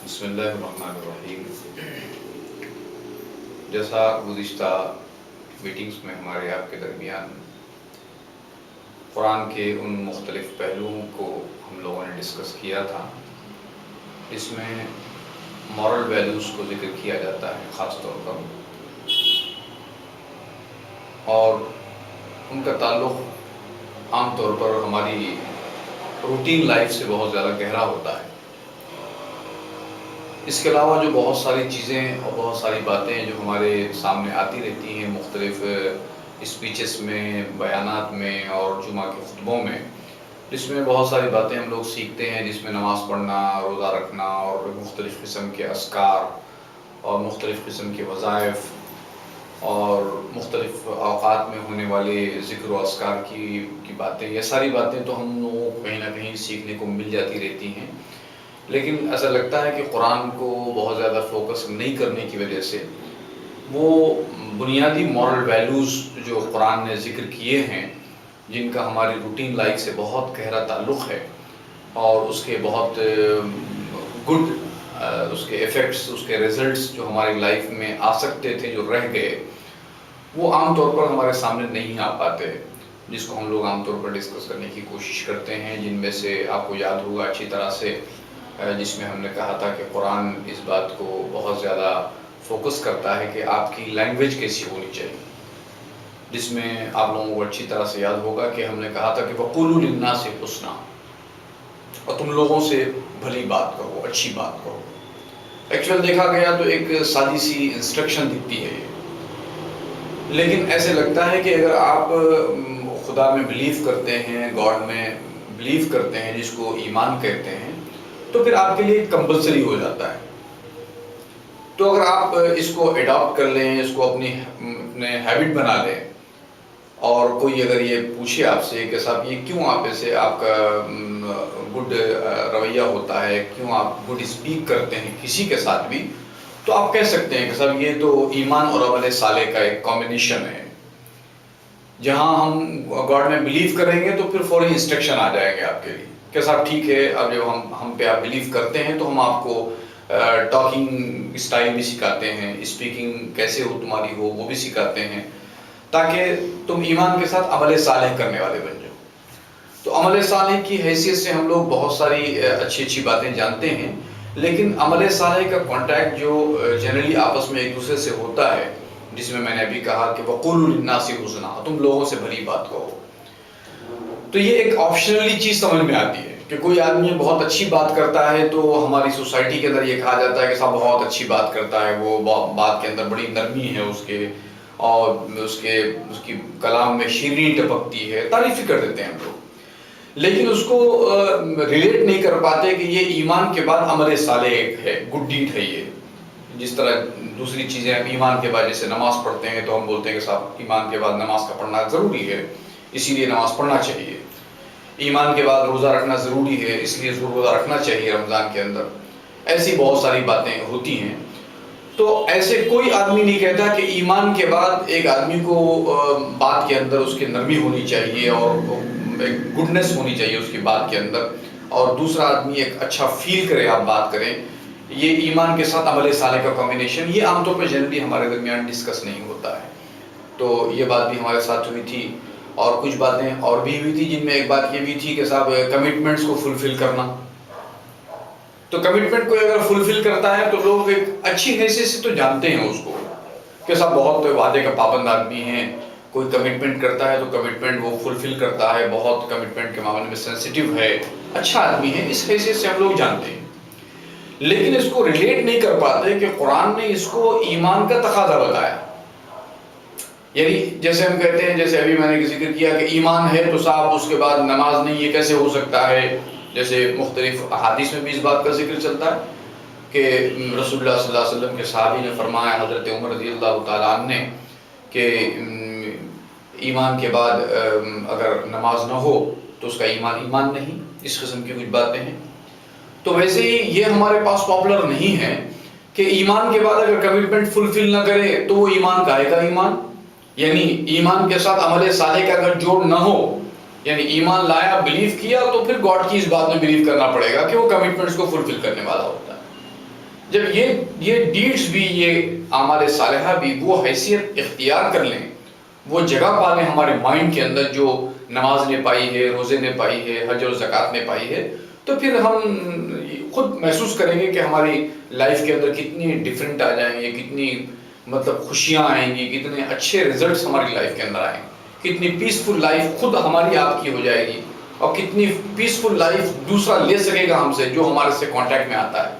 بسم اللہ الرحمن الرحیم۔ جیسا گزشتہ میٹنگز میں ہمارے آپ کے درمیان قرآن کے ان مختلف پہلوؤں کو ہم لوگوں نے ڈسکس کیا تھا، اس میں مورل ویلیوز کو ذکر کیا جاتا ہے خاص طور پر، اور ان کا تعلق عام طور پر ہماری روٹین لائف سے بہت زیادہ گہرا ہوتا ہے۔ اس کے علاوہ جو بہت ساری چیزیں اور بہت ساری باتیں جو ہمارے سامنے آتی رہتی ہیں مختلف اسپیچز میں، بیانات میں اور جمعہ کے خطبوں میں، جس میں بہت ساری باتیں ہم لوگ سیکھتے ہیں، جس میں نماز پڑھنا، روزہ رکھنا اور مختلف قسم کے اذکار اور مختلف قسم کے وظائف اور مختلف اوقات میں ہونے والے ذکر و اذکار کی باتیں، یہ ساری باتیں تو ہم لوگوں کو کہیں نہ کہیں سیکھنے کو مل جاتی رہتی ہیں، لیکن ایسا لگتا ہے کہ قرآن کو بہت زیادہ فوکس نہیں کرنے کی وجہ سے وہ بنیادی مورل ویلیوز جو قرآن نے ذکر کیے ہیں، جن کا ہماری روٹین لائف سے بہت گہرا تعلق ہے اور اس کے بہت گڈ اس کے ایفیکٹس، اس کے ریزلٹس جو ہماری لائف میں آ سکتے تھے، جو رہ گئے، وہ عام طور پر ہمارے سامنے نہیں آ پاتے، جس کو ہم لوگ عام طور پر ڈسکس کرنے کی کوشش کرتے ہیں، جن میں سے آپ کو یاد ہوگا اچھی طرح سے، جس میں ہم نے کہا تھا کہ قرآن اس بات کو بہت زیادہ فوکس کرتا ہے کہ آپ کی لینگویج کیسی ہونی چاہیے، جس میں آپ لوگوں کو اچھی طرح سے یاد ہوگا کہ ہم نے کہا تھا کہ وَقُولُوا لِلنَّاسِ حُسْنًا، اور تم لوگوں سے بھلی بات کرو، اچھی بات کرو۔ ایکچوئل دیکھا گیا تو ایک سادی سی انسٹرکشن دکھتی ہے یہ، لیکن ایسے لگتا ہے کہ اگر آپ خدا میں بلیو کرتے ہیں، گاڈ میں بلیو کرتے ہیں، جس کو ایمان کہتے ہیں، تو پھر آپ کے لیے کمپلسری ہو جاتا ہے۔ تو اگر آپ اس کو اڈاپٹ کر لیں، اس کو اپنے ہیبٹ بنا لیں، اور کوئی اگر یہ پوچھے آپ سے کہ صاحب یہ کیوں آپ ایسے، آپ کا گڈ رویہ ہوتا ہے، کیوں آپ گڈ اسپیک کرتے ہیں کسی کے ساتھ بھی، تو آپ کہہ سکتے ہیں کہ صاحب یہ تو ایمان اور عمل صالح کا ایک کمبینیشن ہے۔ جہاں ہم گاڈ میں بلیو کریں گے تو پھر فوری انسٹرکشن آ جائیں گے آپ کے لیے کہ صاحب ٹھیک ہے، اب جب ہم پہ آپ بلیو کرتے ہیں تو ہم آپ کو ٹاکنگ اسٹائل بھی سکھاتے ہیں، اسپیکنگ کیسے ہو تمہاری ہو وہ بھی سکھاتے ہیں، تاکہ تم ایمان کے ساتھ عمل صالح کرنے والے بن جاؤ۔ تو عمل صالح کی حیثیت سے ہم لوگ بہت ساری اچھی اچھی باتیں جانتے ہیں، لیکن عمل صالح کا کانٹیکٹ جو جنرلی آپس میں ایک دوسرے سے ہوتا ہے، جس میں نے ابھی کہا کہ وَقُولُوا لِلنَّاسِ حُسْنًا، تم لوگوں سے بھلی بات کہو، تو یہ ایک آپشنلی چیز سمجھ میں آتی ہے کہ کوئی آدمی بہت اچھی بات کرتا ہے تو ہماری سوسائٹی کے اندر یہ کہا جاتا ہے کہ صاحب بہت اچھی بات کرتا ہے، وہ بات کے اندر بڑی نرمی ہے اس کے، اور اس کی کلام میں شیرینی ٹپکتی ہے، تعریف کر دیتے ہیں ہم لوگ، لیکن اس کو ریلیٹ نہیں کر پاتے کہ یہ ایمان کے بعد عمل صالح ایک ہے، گڈ ڈیڈ ہے یہ۔ جس طرح دوسری چیزیں ہم ایمان کے بعد جیسے نماز پڑھتے ہیں تو ہم بولتے ہیں کہ صاحب ایمان کے بعد نماز کا پڑھنا ضروری ہے، اسی لیے نماز پڑھنا چاہیے۔ ایمان کے بعد روزہ رکھنا ضروری ہے، اس لیے روزہ رکھنا چاہیے رمضان کے اندر۔ ایسی بہت ساری باتیں ہوتی ہیں۔ تو ایسے کوئی آدمی نہیں کہتا کہ ایمان کے بعد ایک آدمی کو بات کے اندر اس کی نرمی ہونی چاہیے اور ایک گڈنس ہونی چاہیے اس کی بات کے اندر، اور دوسرا آدمی ایک اچھا فیل کرے آپ بات کریں، یہ ایمان کے ساتھ عمل صالح کا کمبینیشن، یہ عام طور پہ جنرلی ہمارے درمیان ڈسکس نہیں ہوتا ہے۔ تو یہ بات بھی ہمارے ساتھ ہوئی تھی، اور کچھ باتیں اور بھی ہوئی تھی، جن میں ایک بات یہ بھی تھی کہ صاحب کمٹمنٹس کو فلفل کرنا۔ تو کمٹمنٹ کو اگر فلفل کرتا ہے تو لوگ ایک اچھی حیثیت سے تو جانتے ہیں اس کو کہ صاحب بہت وعدے کا پابند آدمی ہے، کوئی کمٹمنٹ کرتا ہے تو کمٹمنٹ وہ فلفل کرتا ہے، بہت کمٹمنٹ کے معاملے میں سینسیٹیو ہے، اچھا آدمی ہے، اس حیثیت سے ہم لوگ جانتے ہیں، لیکن اس کو ریلیٹ نہیں کر پاتے کہ قرآن نے اس کو ایمان کا تقاضا بتایا۔ یعنی جیسے ہم کہتے ہیں، جیسے ابھی میں نے ذکر کیا کہ ایمان ہے تو صاحب اس کے بعد نماز نہیں، یہ کیسے ہو سکتا ہے؟ جیسے مختلف احادیث میں بھی اس بات کا ذکر چلتا ہے کہ رسول اللہ صلی اللہ علیہ وسلم کے صحابی نے فرمایا، حضرت عمر رضی اللہ تعالیٰ عنہ نے، کہ ایمان کے بعد اگر نماز نہ ہو تو اس کا ایمان نہیں، اس قسم کی کچھ باتیں ہیں۔ تو ویسے ہی یہ ہمارے پاس پاپولر نہیں ہے کہ ایمان کے بعد اگر کمٹمنٹ فلفل نہ کرے تو وہ ایمان کہے گا ایمان، یعنی ایمان کے ساتھ عمل صالح کا اگر جوڑ نہ ہو، یعنی ایمان لایا، بلیو کیا، تو پھر گاڈ کی اس بات میں بلیو کرنا پڑے گا کہ وہ کمٹمنٹس کو فلفل کرنے والا ہوتا ہے۔ جب یہ ڈیڈز بھی، یہ اعمال صالحہ بھی وہ حیثیت اختیار کر لیں، وہ جگہ پا لیں ہمارے مائنڈ کے اندر جو نماز نے پائی ہے، روزے نے پائی ہے، حج اور زکوٰۃ نے پائی ہے، تو پھر ہم خود محسوس کریں گے کہ ہماری لائف کے اندر کتنی ڈفرینٹ آ جائیں گے، کتنی مطلب خوشیاں آئیں گی، کتنے اچھے ریزلٹس ہماری لائف کے اندر آئیں گے، کتنی پیسفل لائف خود ہماری آپ کی ہو جائے گی، اور کتنی پیسفل لائف دوسرا لے سکے گا ہم سے جو ہمارے سے کانٹیکٹ میں آتا ہے۔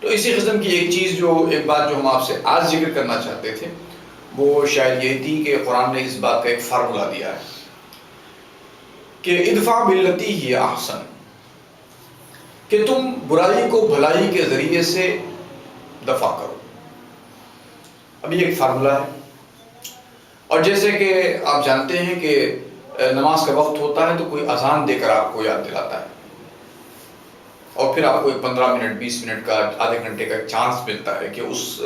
تو اسی قسم کی ایک بات جو ہم آپ سے آج ذکر کرنا چاہتے تھے، وہ شاید یہ تھی کہ قرآن نے اس بات کا ایک فارمولا دیا ہے کہ ادفع باللتی ہی احسن، کہ تم برائی کو بھلائی کے ذریعے سے دفع کرو۔ اب یہ ایک فارمولا ہے، اور جیسے کہ آپ جانتے ہیں کہ نماز کا وقت ہوتا ہے تو کوئی اذان دے کر آپ کو یاد دلاتا ہے، اور پھر آپ کو 15 منٹ 20 منٹ کا، آدھے گھنٹے کا چانس ملتا ہے کہ اس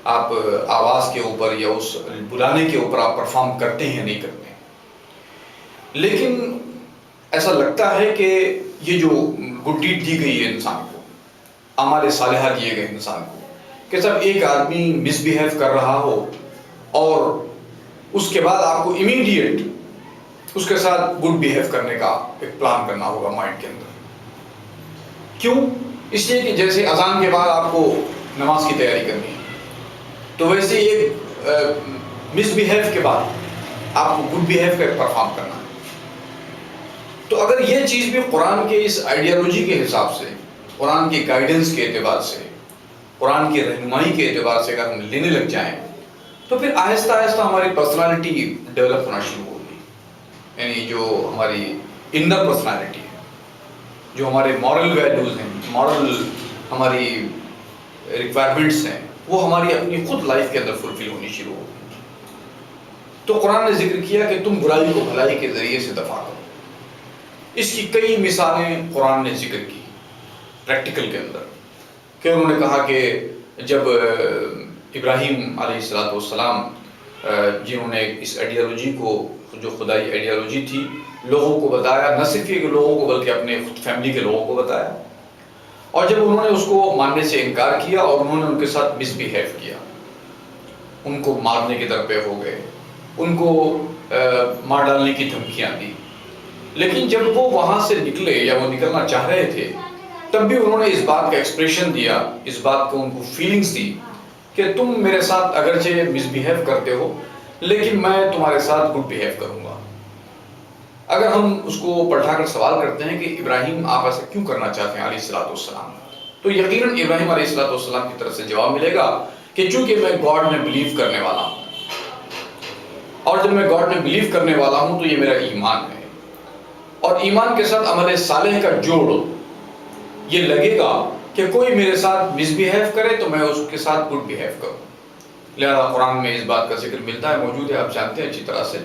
آپ آواز کے اوپر یا اس بلانے کے اوپر آپ پرفارم کرتے ہیں یا نہیں کرتے ہیں۔ لیکن ایسا لگتا ہے کہ یہ جو گڈ ڈیڈ دی گئی ہے انسان کو، اعمال صالحہ دیے گئے انسان کو، کہ سب ایک آدمی مس بیہیو کر رہا ہو اور اس کے بعد آپ کو امیڈیٹ اس کے ساتھ گڈ بیہیو کرنے کا ایک پلان کرنا ہوگا مائنڈ کے اندر۔ کیوں؟ اس لیے کہ جیسے اذان کے بعد آپ کو نماز کی تیاری کرنی ہے، تو ویسے ایک مس بیہیو کے بعد آپ کو گڈ بیہیو کر پرفارم کرنا ہے۔ تو اگر یہ چیز بھی قرآن کے اس آئیڈیالوجی کے حساب سے، قرآن کی گائیڈنس کے اعتبار سے، قرآن کی رہنمائی کے اعتبار سے اگر ہم لینے لگ جائیں، تو پھر آہستہ آہستہ ہماری پرسنالٹی ڈیولپ ہونا شروع ہوگی، یعنی جو ہماری انر پرسنالٹی ہے، جو ہمارے مورل ویلیوز ہیں، مورل ہماری ریکوائرمنٹس ہیں، وہ ہماری اپنی خود لائف کے اندر فلفل ہونی شروع ہوگی۔ تو قرآن نے ذکر کیا کہ تم برائی کو بھلائی کے ذریعے سے دفع کرو۔ اس کی کئی مثالیں قرآن نے ذکر کی پریکٹیکل کے اندر، کہ انہوں نے کہا کہ جب ابراہیم علیہ السلام جنہوں نے اس آئیڈیالوجی کو، جو خدائی آئیڈیالوجی تھی، لوگوں کو بتایا، نہ صرف یہ کہ لوگوں کو بلکہ اپنے خود فیملی کے لوگوں کو بتایا، اور جب انہوں نے اس کو ماننے سے انکار کیا اور انہوں نے ان کے ساتھ مس بیہیو کیا، ان کو مارنے کے درپے ہو گئے، ان کو مار ڈالنے کی دھمکیاں دی، لیکن جب وہ وہاں سے نکلے یا وہ نکلنا چاہ رہے تھے، تب بھی انہوں نے اس بات کا ایکسپریشن دیا، اس بات کو ان کو فیلنگز دی کہ تم میرے ساتھ اگرچہ مس بیہیو کرتے ہو لیکن میں تمہارے ساتھ گڈ بیہیو کروں گا۔ اگر ہم اس کو پلٹا کر سوال کرتے ہیں کہ ابراہیم آپ ایسا کیوں کرنا چاہتے ہیں علیہ السلام، تو یقیناً ابراہیم علیہ السلام کی طرف سے جواب ملے گا کہ چونکہ میں گاڈ میں بلیو کرنے والا ہوں، اور جب میں گاڈ میں بلیو کرنے والا ہوں تو یہ میرا ایمان ہے، اور ایمان کے ساتھ عمل صالح کا جوڑ یہ لگے گا کہ کوئی میرے ساتھ مس بیہیو کرے تو میں اس کے ساتھ گڈ بیہیو کروں۔ لہذا قرآن میں اس بات کا ذکر ملتا ہے، موجود ہے، آپ جانتے ہیں اچھی طرح سے،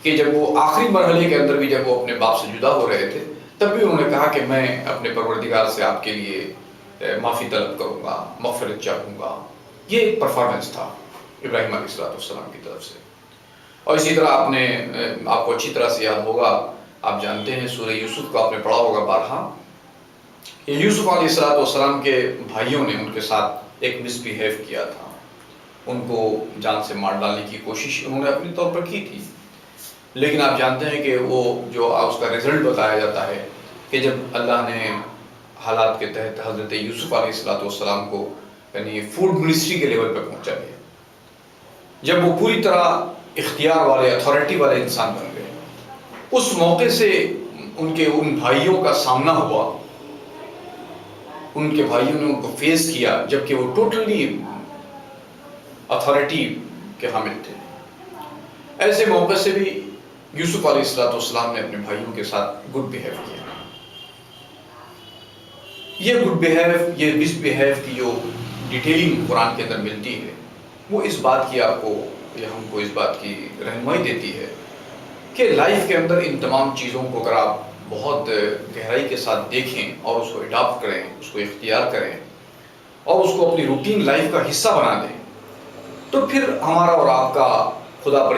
کہ جب وہ آخری مرحلے کے اندر بھی جب وہ اپنے باپ سے جدا ہو رہے تھے، تب بھی انہوں نے کہا کہ میں اپنے پروردگار سے آپ کے لیے معافی طلب کروں گا، مغفرت چاہوں گا۔ یہ ایک پرفارمنس تھا ابراہیم علیہ السلام کی طرف سے۔ اور اسی طرح آپ کو اچھی طرح سے یاد ہوگا، آپ جانتے ہیں سورہ یوسف کو آپ نے پڑھا ہوگا بارہا، یوسف علیہ السلام کے بھائیوں نے ان کے ساتھ ایک مس بیہیو کیا تھا، ان کو جان سے مار ڈالنے کی کوشش انہوں نے اپنی طور پر کی تھی، لیکن آپ جانتے ہیں کہ وہ جو اس کا رزلٹ بتایا جاتا ہے کہ جب اللہ نے حالات کے تحت حضرت یوسف علیہ السلام کو یعنی فوڈ منسٹری کے لیول پہ پہنچا دیا، جب وہ پوری طرح اختیار والے، اتھارٹی والے انسان بن گئے، اس موقع سے ان بھائیوں کا سامنا ہوا، ان کے بھائیوں نے ان کو فیس کیا، جبکہ وہ ٹوٹلی اتھارٹی کے حامل تھے۔ ایسے موقع سے بھی یوسف علیہ السلام نے اپنے بھائیوں کے ساتھ گڈ بیہیو کیا۔ یہ گڈ بیہیو، یہ مس بیہیو کی جو ڈیٹیلنگ قرآن کے اندر ملتی ہے، وہ اس بات کی آپ کو یا ہم کو اس بات کی رہنمائی دیتی ہے کہ لائف کے اندر ان تمام چیزوں کو اگر آپ بہت گہرائی کے ساتھ دیکھیں اور اس کو اڈاپٹ کریں، اس کو اختیار کریں اور اس کو اپنی روٹین لائف کا حصہ بنا دیں، تو پھر ہمارا اور آپ کا خدا پر